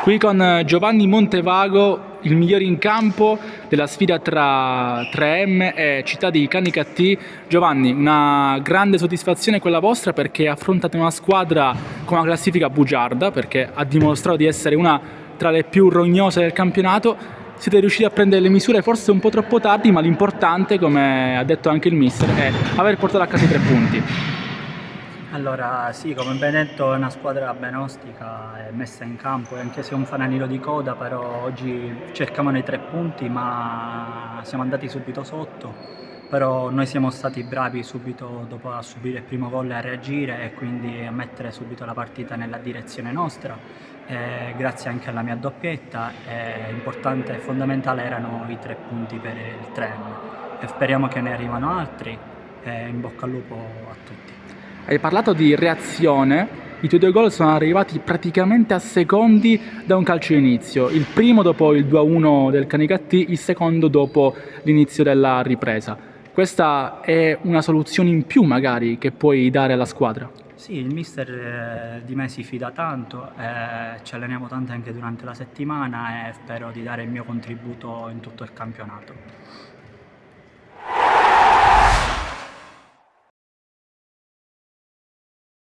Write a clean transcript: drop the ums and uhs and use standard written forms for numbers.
Qui con Giovanni Montevago, il migliore in campo della sfida tra 3M e Città di Canicattì. Giovanni, una grande soddisfazione quella vostra perché affrontate una squadra con una classifica bugiarda, perché ha dimostrato di essere una tra le più rognose del campionato. Siete riusciti a prendere le misure forse un po' troppo tardi, ma l'importante, come ha detto anche il mister, è aver portato a casa i 3 punti. Allora sì, come ben detto è una squadra ben ostica, è messa in campo, e anche se è un fanalino di coda, però oggi cercavano i 3 punti ma siamo andati subito sotto, però noi siamo stati bravi subito dopo a subire il primo gol e a reagire e quindi a mettere subito la partita nella direzione nostra, grazie anche alla mia doppietta, importante e fondamentale erano i 3 punti per il Trem e speriamo che ne arrivano altri e in bocca al lupo a tutti. Hai parlato di reazione, i tuoi 2 gol sono arrivati praticamente a secondi da un calcio d'inizio, il primo dopo il 2-1 del Canicattì, il secondo dopo l'inizio della ripresa. Questa è una soluzione in più magari che puoi dare alla squadra? Sì, il mister di me si fida tanto, ci alleniamo tanto anche durante la settimana e spero di dare il mio contributo in tutto il campionato.